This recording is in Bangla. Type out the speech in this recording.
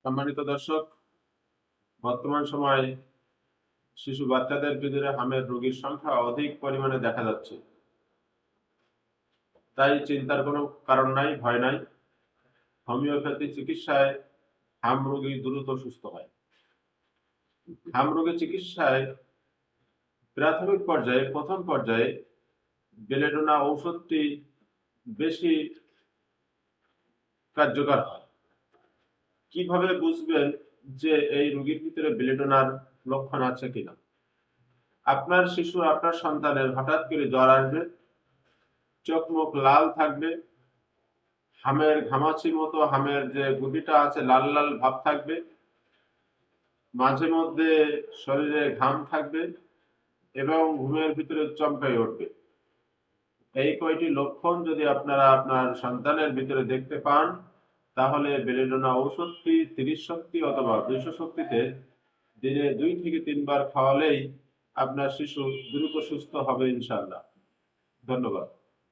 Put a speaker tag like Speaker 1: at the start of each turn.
Speaker 1: সম্মানিত দর্শক, বর্তমান সময়ে শিশু বাচ্চাদের ভিতরে হামের রোগীর সংখ্যা অধিক পরিমাণে দেখা যাচ্ছে। তাই চিন্তার কোনো কারণ নাই, ভয় নাই। হোমিওপ্যাথি চিকিৎসায় হাম রোগী দ্রুত সুস্থ হয়। হাম রোগী চিকিৎসায় প্রাথমিক পর্যায়ে, প্রথম পর্যায়ে বেলেডোনা ঔষধটি বেশি কার্যকর হয়। কিভাবে বুঝবেন যে এই রোগীর ভিতরে বেলেডোনার লক্ষণ আছে কিনা? আপনার শিশু, আপনার সন্তানের হঠাৎ করে জ্বর আসবে, চোখ মুখ লাল থাকবে, হামের ঘামাচির মতো হামের যে গুটিটা আছে লাল লাল ভাব থাকবে, মাঝে মধ্যে শরীরে ঘাম থাকবে এবং ঘুমের ভিতরে চমকাই উঠবে। এই কয়টি লক্ষণ যদি আপনারা আপনার সন্তানের ভিতরে দেখতে পান, তাহলে বেলেডোনা ঔষধটি 30 শক্তি অথবা 200 শক্তিতে দিনে 2 থেকে 3 বার খাওয়ালেই আপনার শিশু দ্রুত সুস্থ হবে ইনশাআল্লাহ। ধন্যবাদ।